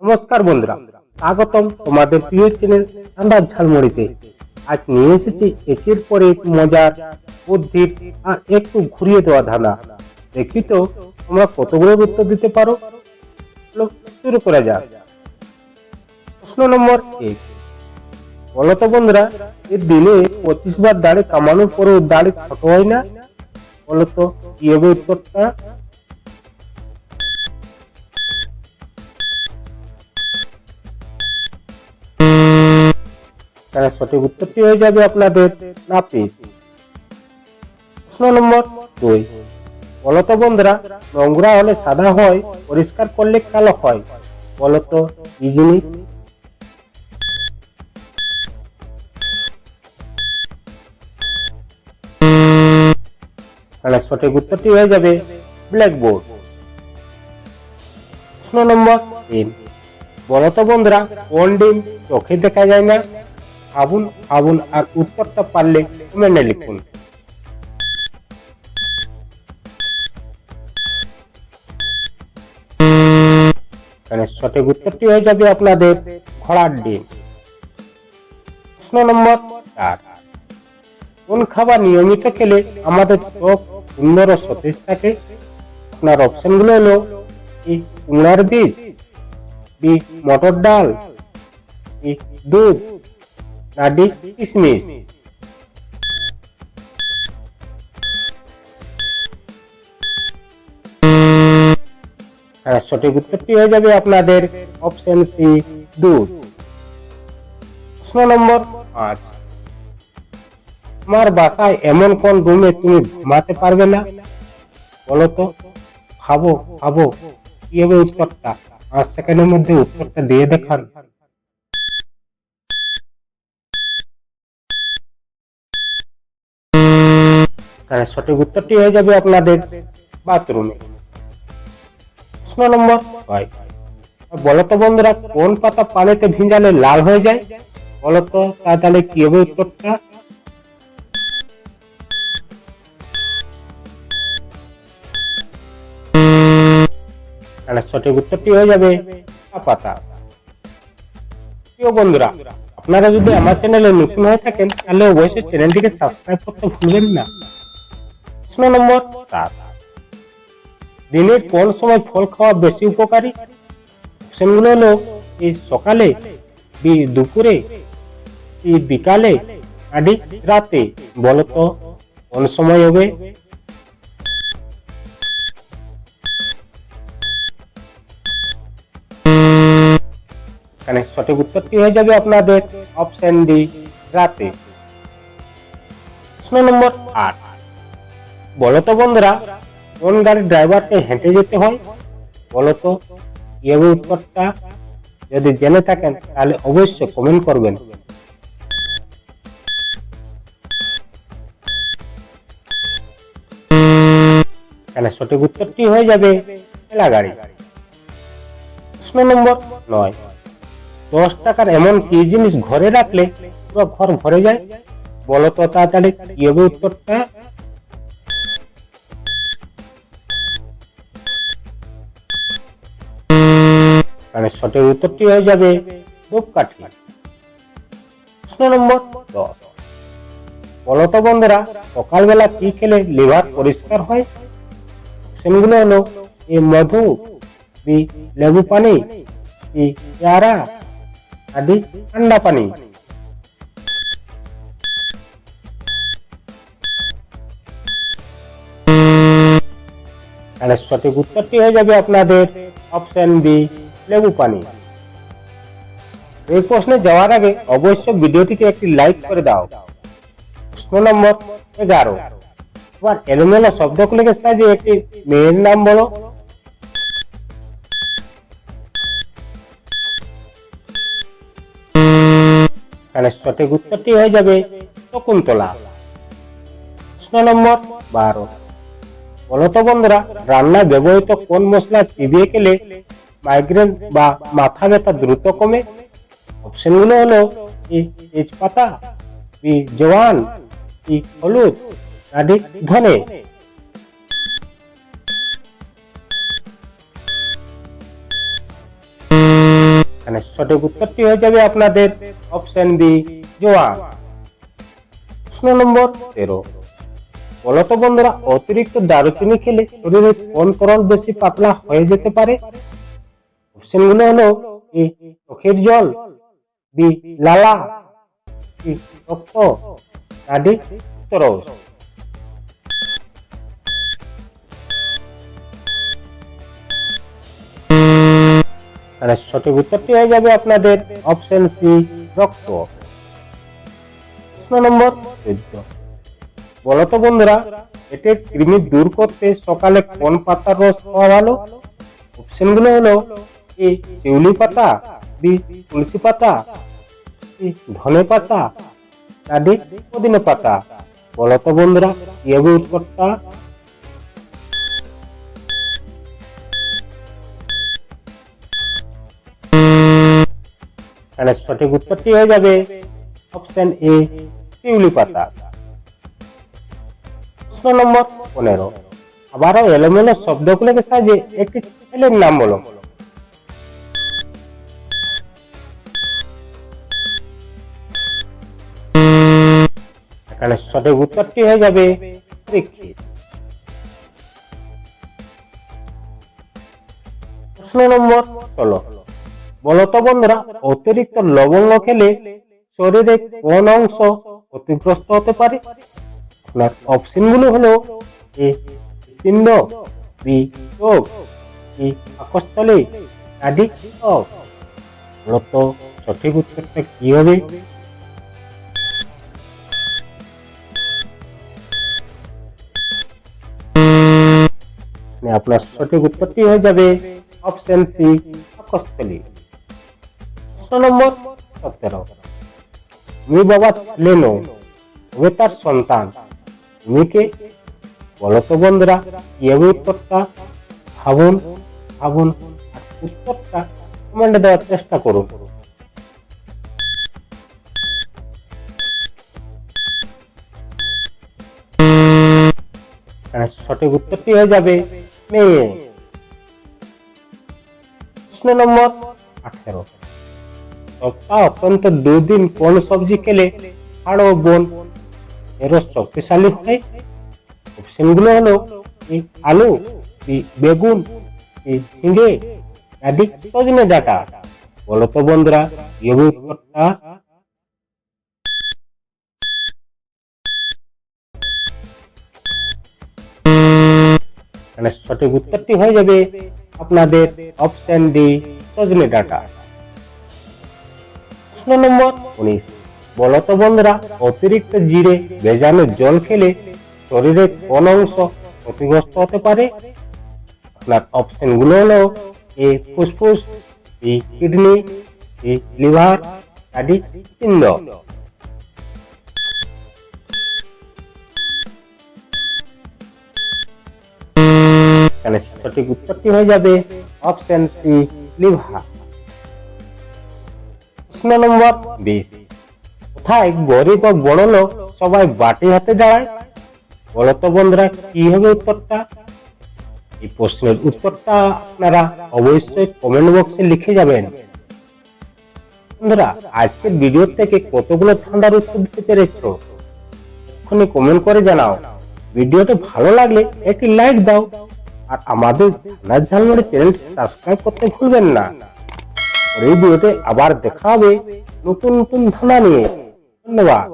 নমস্কার বন্ধুরা, স্বাগতম তোমাদের প্রিয় চ্যানেল ঠান্ডার ঝালমুড়িতে। আজ নিয়ে এসেছি একের পর এক মজার, বুদ্ধির আর একটু ঘুরিয়ে দেওয়া ধাঁধা। দেখবি তো তোমরা কতগুলো উত্তর দিতে পারো। চলো শুরু করা যাক। প্রশ্ন নম্বর 1, বলো তো বন্ধুরা, এর দিনে 25 বার দাড়ি কামানোর পরেও দাড়ি ছোট হয় না। বলো তো কি হবে উত্তরটা। সঠিক উত্তরটি হয়ে যাবে আপনাদের নাপিত। প্রশ্ন নম্বর 2, বলতো বন্ধুরা, নোংরা হলে সাদা হয়, পরিষ্কার করলে কালো হয়। বলতো কি জিনিস। সঠিক উত্তরটি হয়ে যাবে ব্ল্যাকবোর্ড। প্রশ্ন নম্বর 3, বলতো বন্ধুরা, কোন ডিম চোখে দেখা যায় না। আবুন আবুন আর উত্তরটা পারলে কমেন্টে লিখুন। সঠিক উত্তরটি হয়ে যাবে আপনাদের ঘোড়ার ডিম। প্রশ্ন নম্বর 4, কোন খাবার নিয়মিত খেলে আমাদের ত্বক সুন্দর ও সতেজ থাকে। আপনার অপশন গুলো হলো এ কুমড়ার বীজ, বি মটর ডাল, বি দুধ, না ডি কিশমিশ। সঠিক উত্তরটি হয়ে যাবে আপনাদের অপশন সি দুধ। প্রশ্ন নম্বর 5, তোমার বাসায় এমন কোন রুমে তুমি ঘুমাতে পারবে না। বলো তো ভাবো ভাবো কি হবে উত্তরটা। 5 সেকেন্ডের মধ্যে উত্তরটা দিয়ে দেখান। সঠিক উত্তরটি হয়ে যাবে আপনাদের বাথরুমে। প্রশ্ন নম্বর 6, বলতো বন্ধুরা, কোন পাতা পানিতে ভিজালে লাল হয়ে যায়। বলতো তাহলে কি হবে উত্তরটা। সঠিক উত্তরটি হয়ে যাবে চা পাতা। প্রিয় বন্ধুরা, আপনারা যদি আমার চ্যানেলে নতুন হয়ে থাকেন তাহলে অবশ্যই চ্যানেলটিকে সাবস্ক্রাইব করতে ভুলবেন না। প্রশ্ন নম্বর 7, দিনের কোন সময় ফল খাওয়া বেশি উপকারী। অপশনগুলো হলো এ সকালে, বি দুপুরে, সি বিকালে, ডি রাতে। বলতো কোন সময় হবে। সঠিক উত্তরটি হয়ে যাবে আপনাদের অপশন ডি রাতে। প্রশ্ন নম্বর 8, বলতো বন্ধুরা, কোন গাড়ির ড্রাইভারকে হেঁটে যেতে হয়। বলতো কি হবে উত্তরটা। যদি জেনে থাকেন তাহলে অবশ্যই কমেন্ট করবেন। সঠিক উত্তরটি হয়ে যাবে ঠেলা গাড়ি। প্রশ্ন নম্বর 9, 10 টাকার এমন কি জিনিস ঘরে রাখলে পুরো ঘর ভরে যায়। বলতো তাড়াতাড়ি কি হবে উত্তরটা। সঠিক উত্তরটি হয়ে যাবে ধূপকাঠি। প্রশ্ন নম্বর 10, বলতো বন্ধুরা, সকালবেলা কি খেলে লিভার পরিষ্কার হয়। অপশনগুলো হলো এ মধু, বি লেবু পানি, সি পেয়ারা, ডি ঠান্ডা পানি। সঠিক উত্তরটি হয়ে যাবে আপনাদের অপশন বি লেবু পানি। এই প্রশ্নে যাওয়ার আগে অবশ্যই ভিডিওটিকে একটি লাইক করে দাও। প্রশ্ন নম্বর 11, এবার এলোমেলো শব্দগুলিকে সাজিয়ে একটি মেয়ের নাম বলো। সঠিক উত্তরটি হয়ে যাবে শকুন্তলা। প্রশ্ন নম্বর 12, বলতো বন্ধুরা, রান্নায় ব্যবহৃত কোন মশলা চিবিয়ে খেলে মাইগ্রেন বা মাথা ব্যথা দ্রুত কমে। অপশনগুলো হলো এ তেজপাতা, বি জওয়ান, সি হলুদ, ডি ধনে। এখানে সঠিক উত্তরটি হয়ে যাবে আপনাদের অপশন বি জোয়ান। প্রশ্ন নম্বর 13, বলতো বন্ধুরা অতিরিক্ত দারুচিনি খেলে শরীরের কোন তরল বেশি পাতলা হয়ে যেতে পারে? অপশন গুলো হলো এ চোখের জল, বি লালা, সি রক্ত, ডি তরল। সঠিক উত্তরটি হয়ে যাবে আপনাদের অপশন সি রক্ত। প্রশ্ন নম্বর 14, বলতো বন্ধুরা পেটের কৃমি দূর করতে সকালে কোন পাতার রস খাওয়া ভালো? অপশন গুলো হলো এ শিউলি পাতা, বি তুলসী পাতা, সি ধনে পাতা, ডি পুদিনা পাতা। বলতো বন্ধুরা কি হবে উত্তরটা? সঠিক উত্তরটি হয়ে যাবে অপশন এ শিউলি পাতা। প্রশ্ন নম্বর 15, আবারও এলোমেলো শব্দগুলোকে সাজিয়ে একটি ছেলের নাম বলো। এখানে সঠিক উত্তরটি হয়ে যাবে পরীক্ষিত। প্রশ্ন নম্বর 16, বলতো বন্ধুরা অতিরিক্ত লবঙ্গ খেলে শরীরে কোন অংশ ক্ষতিগ্রস্ত হতে পারে? আপনার অপশন গুলো হলো এ হৃৎপিণ্ড, বি চোখ, সি পাকস্থলী, ডি ত্বক। বলতো সঠিক উত্তরটা কি হবে? আপনার সঠিক উত্তরটি হয়ে যাবে অপশন সি পাকস্থলী। প্রশ্ন নম্বর 17, তুমি বাবা ছেলে নও তবে তার সন্তান, তুমি কে? বলতো বন্ধুরা কি হবে উত্তরটা? ভাবুন ভাবুন আর উত্তরটা কমেন্টে দেওয়ার চেষ্টা করুন। সঠিক উত্তরটি হয়ে যাবে মেয়ে। প্রশ্ন নম্বর 18, সপ্তাহে অত্যন্ত 2 দিন কোন সবজি খেলে হাড় ও বোন এর শক্তিশালী হয়? অপশন গুলো হলো আলু, বেগুন, ঝিঙে, ডি সজনে ডাঁটা। বলতো বন্ধুরা কি হবে উত্তরটা? সঠিক উত্তরটি হয়ে যাবে আপনাদের অপশন ডি সজনে ডাঁটা। প্রশ্ন নম্বর 19, বলতো বন্ধুরা অতিরিক্ত জিরে ভেজানো জল খেলে শরীরের কোন অংশ ক্ষতিগ্রস্ত হতে পারে? আপনার অপশন গুলো হলো এ ফুসফুস, B kidney, C liver, D হৃৎপিণ্ড। সঠিক উত্তরটি হয়ে যাবে অপশন সি লিভার। প্রশ্ন নম্বর 20, কোথায় গরিব ও বড় লোক সবাই বাটি হাতে দাঁড়ায়? বলতো বন্ধুরা কি হবে উত্তরটা? এই প্রশ্নের উত্তরটা আপনারা অবশ্যই কমেন্ট বক্সে লিখে যাবেন। বন্ধুরা আজকের ভিডিও থেকে কতগুলো ঠান্ডার উত্তর দিতে পেরেছো এক্ষুনি কমেন্ট করে জানাও। ভিডিওটা ভালো লাগলে একটি লাইক দাও আর আমাদের ধাঁধার ঝালমুড়ি চ্যানেলটি সাবস্ক্রাইব করতে ভুলবেন না। এই ভিডিওতে আবার দেখা হবে নতুন নতুন ধাঁধা নিয়ে। ধন্যবাদ।